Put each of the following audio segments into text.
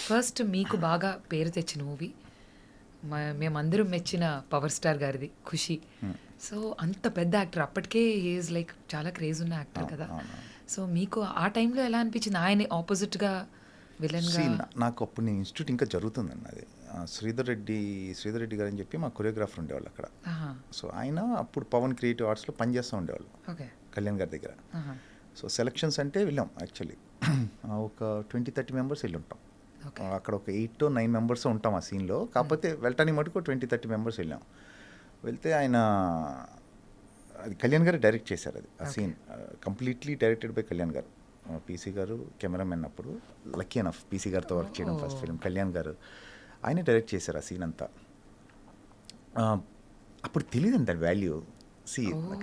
First మీకు బాగా పేరు తెచ్చిన మూవీ మేమందరం మెచ్చిన పవర్ స్టార్ గారిది 'ఖుషి'. సో అంత పెద్ద యాక్టర్, అప్పటికే ఈజ్ లైక్ చాలా క్రేజ్ ఉన్న యాక్టర్ కదా. సో మీకు ఆ టైంలో ఎలా అనిపించింది ఆయన ఆపోజిట్గా విలన్గా? నాకు అప్పుడు నేను ఇన్స్టిట్యూట్ ఇంకా జరుగుతుందండి అది. శ్రీధర్ రెడ్డి గారు అని చెప్పి మా కొరియోగ్రాఫర్ ఉండేవాళ్ళు అక్కడ. సో ఆయన అప్పుడు పవన్ క్రియేటివ్ ఆర్ట్స్లో పనిచేస్తూ ఉండేవాళ్ళు ఓకే. కళ్యాణ్ గారి దగ్గర. సో సెలక్షన్స్ అంటే వెళ్ళాం యాక్చువల్లీ. ఒక 20-30 మెంబర్స్ వెళ్ళి ఉంటాం అక్కడ. ఒక 8 to 9 మెంబర్స్ ఉంటాం ఆ సీన్లో. కాకపోతే వెళ్ళటానికి మటుకు 20-30 మెంబర్స్ వెళ్ళాం. వెళ్తే ఆయన అది కళ్యాణ్ గారు డైరెక్ట్ చేశారు అది ఆ scene. Completely directed by Kalyan garu. PC garu cameraman. అప్పుడు లక్కీ ఎనఫ్ పీసీ గారితో వర్క్ చేయడం ఫస్ట్ ఫిల్మ్. కళ్యాణ్ గారు ఆయనే డైరెక్ట్ చేశారు ఆ సీన్ అంతా. అప్పుడు తెలియదండి దాని వాల్యూ.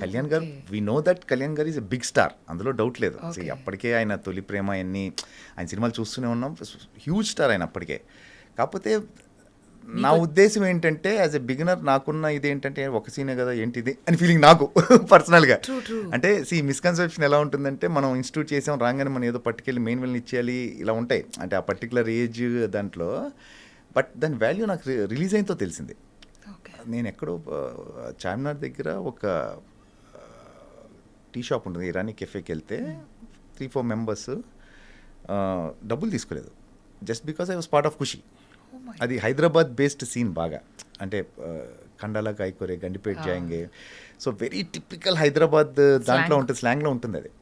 కళ్యాణ్ గారు, వీ నో దట్ కళ్యాణ్ గారు ఈజ్ ఎ బిగ్ స్టార్, అందులో డౌట్ లేదు. అప్పటికే ఆయన తొలి ప్రేమ అన్ని ఆయన సినిమాలు చూస్తూనే ఉన్నాం. హ్యూజ్ స్టార్ ఆయన అప్పటికే. కాకపోతే నా ఉద్దేశం ఏంటంటే యాజ్ ఎ బిగినర్ నాకున్న ఇదేంటంటే ఒక సీనే కదా ఏంటిది అని ఫీలింగ్ నాకు పర్సనల్గా. అంటే మిస్కన్సెప్షన్ ఎలా ఉంటుందంటే మనం ఇన్స్టిట్యూట్ చేసాం రాగానే మనం ఏదో పట్టుకెళ్ళి మెయిన్ విల్ని ఇచ్చేయాలి ఇలా ఉంటాయి. అంటే ఆ పర్టికులర్ ఏజ్ దాంట్లో. బట్ దాని వాల్యూ నాకు రిలీజ్ అయినతో తెలిసింది. నేను ఎక్కడో చార్మినార్ దగ్గర ఒక టీ షాప్ ఉంటుంది, ఇరానీ కెఫేకి వెళ్తే 3-4 మెంబర్స్ డబ్బులు తీసుకోలేదు. Just because I was part of Kushi. అది హైదరాబాద్ బేస్డ్ సీన్ బాగా. అంటే కండాలా కాయకూరే గండిపేట జాయింగే. సో వెరీ టిపికల్ హైదరాబాద్ దాంట్లో ఉంటుంది, స్లాంగ్లో ఉంటుంది అది.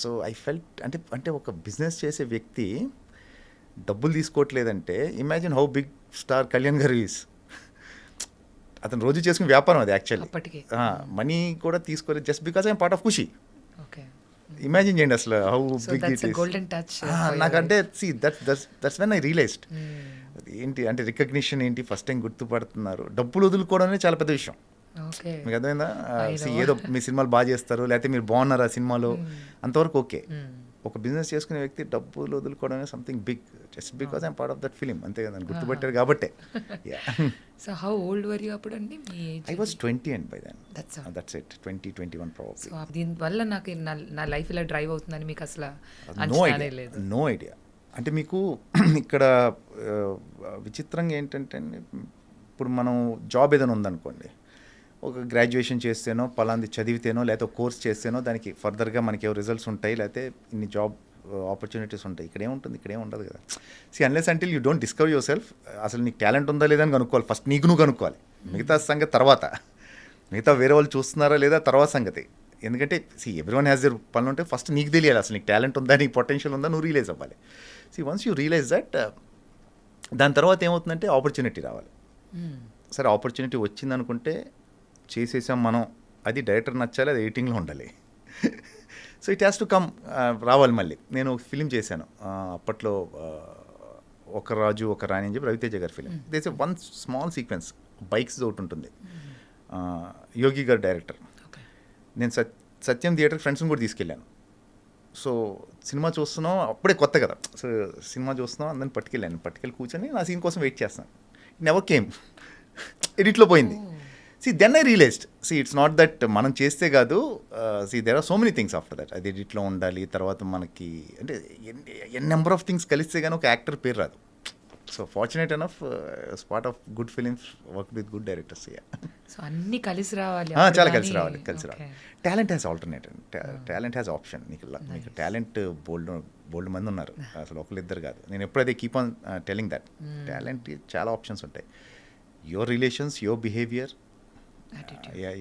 సో ఐ ఫెల్ట్ అంటే ఒక బిజినెస్ చేసే వ్యక్తి డబ్బులు తీసుకోవట్లేదంటే imagine how big star Kalyan గారు ఈస్. అతను రోజు చేసుకునే వ్యాపారం అది యాక్చువల్లీ. మనీ కూడా తీసుకోలేదు just because I'm part of Kushi. Imagine చేయండి అసలు హౌ బిగ్ ఇట్ ఈస్. నాకంటే దట్స్ వెన్ ఐ రియలైజ్డ్ ఏంటి అంటే రికగ్నిషన్ ఏంటి, ఫస్ట్ టైం గుర్తుపడుతున్నారు. డబ్బులు వదులుకోవడమే చాలా పెద్ద విషయం. మీకు అర్థమైందా? ఏదో మీ సినిమాలు బాగా చేస్తారు లేకపోతే మీరు బాగున్నారు ఆ సినిమాలో, అంతవరకు ఓకే. ఒక బిజినెస్ చేసుకునే వ్యక్తి డబ్బులు వదులుకోవడం something big just because I'm part of that film. అంతే కదా, గుర్తుపెట్టారు కాబట్టే. So how old were you అప్పుడు అండి? I was 20 and by then that's it. 20-21 probably. So దీనివల్ల నాకు నా లైఫ్ ఇలా డ్రైవ్ అవుతుందని మీకు అసలు నో ఐడియా. అంటే మీకు ఇక్కడ విచిత్రంగా ఏంటంటే ఇప్పుడు మనం జాబ్ ఏదైనా ఉందనుకోండి, ఒక గ్రాడ్యుయేషన్ చేస్తేనో పలాంది చదివితేనో లేకపోతే కోర్స్ చేస్తేనో దానికి ఫర్దర్గా మనకి ఏవో రిజల్ట్స్ ఉంటాయి లేకపోతే ఇన్ని జాబ్ ఆపర్చునిటీస్ ఉంటాయి. ఇక్కడే ఉంటుంది, ఇక్కడే ఉండదు కదా. Unless until you don't discover your self. అసలు నీకు టాలెంట్ ఉందా లేదా అని కనుక్కోవాలి ఫస్ట్. నీకు నువ్వు కనుక్కోవాలి. మిగతా సంగతి తర్వాత. మిగతా వేరే వాళ్ళు చూస్తున్నారా లేదా తర్వాత సంగతి. ఎందుకంటే ఎవ్రీవన్ హ్యాస్ దర్ పనులు ఉంటే ఫస్ట్ నీకు తెలియాలి అసలు నీకు టాలెంట్ ఉందా, నీకు పొటెన్షియల్ ఉందా, నువ్వు రియలైజ్ అవ్వాలి. వన్స్ యూ రియలైజ్ దట్, దాని తర్వాత ఏమవుతుందంటే ఆపర్చునిటీ రావాలి. సరే ఆపర్చునిటీ వచ్చింది అనుకుంటే చేసేసాం మనం, అది డైరెక్టర్ నచ్చాలి, అది ఎడిటింగ్లో ఉండాలి. So it has to come, రావాలి మళ్ళీ. నేను ఒక ఫిలిం చేశాను అప్పట్లో, ఒక రాజు ఒక రాణి అని చెప్పి Ravi Teja garu film. There's one small sequence bikes ఒకటి ఉంటుంది. యోగి గారు డైరెక్టర్. నేను సత్యం థియేటర్ ఫ్రెండ్స్ని కూడా తీసుకెళ్ళాను. సో సినిమా చూస్తున్నాం, అప్పుడే కొత్త కదా. సో సినిమా చూస్తున్నాం, అందరిని పట్టుకెళ్ళి కూర్చొని నా సీన్ కోసం వెయిట్ చేస్తాను. ఇట్ నెవర్ కేమ్, ఎడిట్లో పోయింది. Then I realised it's not that మనం చేస్తే కాదు. There are so many things after that. అది ఎడిట్లో ఉండాలి, తర్వాత మనకి అంటే ఎన్ నెంబర్ ఆఫ్ థింగ్స్ కలిస్తే కానీ ఒక యాక్టర్ పేరు రాదు. So fortunate enough part of good films, work with good directors. So అన్నీ కలిసి రావాలి, చాలా కలిసి రావాలి. Talent has alternate, talent has option. మీకు టాలెంట్ బోల్డ్ మంది ఉన్నారు, అసలు ఒకళ్ళిద్దరు కాదు. నేను ఎప్పుడైతే keep on telling that talent చాలా ఆప్షన్స్ ఉంటాయి. Your relations, your behaviour,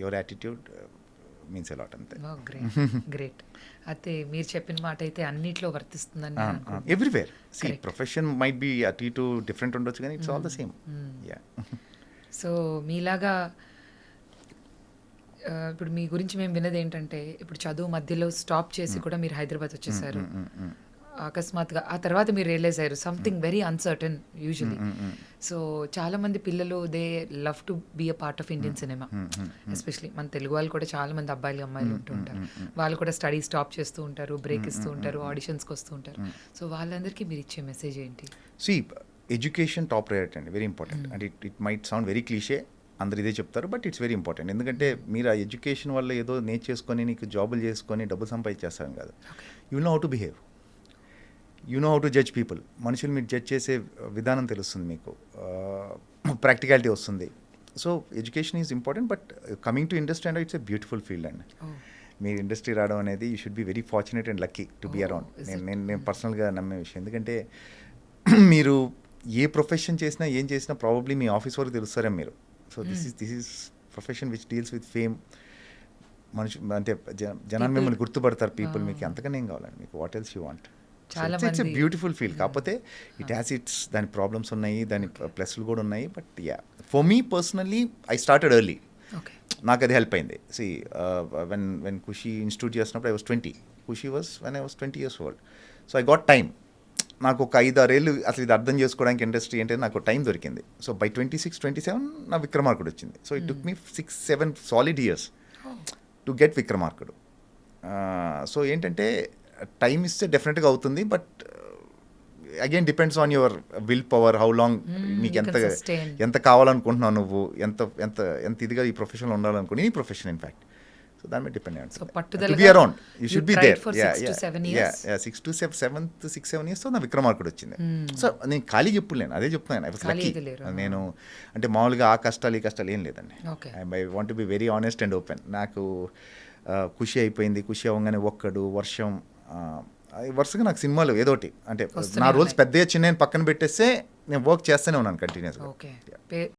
your attitude means a lot. అంతే. గ్రేట్. అయితే మీరు చెప్పిన మాట అయితే అన్నిట్లో వర్తిస్తుందని ఎవ్రీవేర్. ప్రొఫెషన్ మైట్ బి అటు ఇటు డిఫరెంట్ ఉండొచ్చు కానీ it's all the same. So మీలాగా ఇప్పుడు మీ గురించి మేము విన్నది ఏంటంటే ఇప్పుడు చదువు మధ్యలో స్టాప్ చేసి కూడా మీరు హైదరాబాద్ వచ్చేసారు అకస్మాత్తుగా. ఆ తర్వాత మీరు రియలైజ్ అయ్యారు something very uncertain usually. So చాలా మంది పిల్లలు they love to be a part of Indian cinema, especially మన తెలుగు వాళ్ళు కూడా చాలా మంది అబ్బాయిలు అమ్మాయిలు ఉంటూ ఉంటారు. వాళ్ళు కూడా స్టడీ స్టాప్ చేస్తూ ఉంటారు, బ్రేక్ ఇస్తూ ఉంటారు, ఆడిషన్స్కి వస్తూ ఉంటారు. సో వాళ్ళందరికీ మీరు ఇచ్చే మెసేజ్ ఏంటి? ఎడ్యుకేషన్ టాప్ ప్రయారిటీ అండి, very important. And it might sound very cliche, అందరు ఇదే చెప్తారు, బట్ ఇట్స్ వెరీ ఇంపార్టెంట్. ఎందుకంటే మీరు ఆ ఎడ్యుకేషన్ వల్ల ఏదో నేర్చేసుకొని నీకు జాబులు చేసుకొని డబ్బులు సంపాదించేస్తాం కాదు. You will know how to behave. You know how to judge people. మనుషులు మీరు జడ్జ్ చేసే విధానం తెలుస్తుంది మీకు, ప్రాక్టికాలిటీ వస్తుంది. So education is important, but coming to industry and it's a beautiful field అండి. మీరు ఇండస్ట్రీ రావడం అనేది you should be very fortunate and lucky to be around. నేను పర్సనల్గా నమ్మే విషయం. ఎందుకంటే మీరు ఏ ప్రొఫెషన్ చేసినా ఏం చేసినా ప్రాబబ్లీ మీ ఆఫీస్ వరకు తెలుస్తారే మీరు. So this is profession which deals with fame. మనిషి అంటే జనాన్ని మిమ్మల్ని గుర్తుపడతారు పీపుల్. మీకు అంతకనే ఏం కావాలండి, మీకు what else you want. It's a beautiful feel. కాకపోతే ఇట్ హ్యాస్ ఇట్స్ దాని ప్రాబ్లమ్స్ ఉన్నాయి, దాని ప్లస్లు కూడా ఉన్నాయి. But yeah, for me personally I started early. నాకు అది హెల్ప్ అయింది. సి వెన్ ఖుషి ఇన్స్టిట్యూట్ చేసినప్పుడు I was 20. Kushi was when I was 20 years old. So I got time. నాకు ఒక 5-6 ఏళ్ళు అసలు ఇది అర్థం చేసుకోవడానికి ఇండస్ట్రీ అంటే నాకు టైం దొరికింది. సో బై 26-27 నా విక్రమార్కుడు వచ్చింది. So it took me 6-7 solid years to get Vikramarkudu. So ఏంటంటే టైం ఇస్తే డెఫినెట్గా అవుతుంది, but again depends on your will power, how long మీకు ఎంత కావాలనుకుంటున్నావు నువ్వు, ఎంత ఎంత ఎంత ఇదిగా ఈ ప్రొఫెషన్లో ఉండాలనుకుని, ఈ ప్రొఫెషన్ ఇన్ఫ్యాక్ట్. సో దాని మీద డిపెండ్ అయ్యి ఉంటుంది. Be around, you should be there. 6 to 7 years నా విక్రమార్కుడు వచ్చింది. సో నేను ఖాళీగా ఎప్పుడు లేను, అదే చెప్తున్నాను. I was lucky. నేను అంటే మామూలుగా ఆ కష్టాలు ఈ కష్టాలు ఏం లేదండి. I want to be very honest and open. నాకు ఖుషి అయిపోయింది. ఖుషి అవ్వగానే ఒక్కడు వర్షం, వరుసగా నాకు సినిమాలు ఏదోటి అంటే నా రోల్స్ పెద్ద చిన్న పక్కన పెట్టేస్తే నేను వర్క్ చేస్తూనే ఉన్నాను కంటిన్యూస్గా.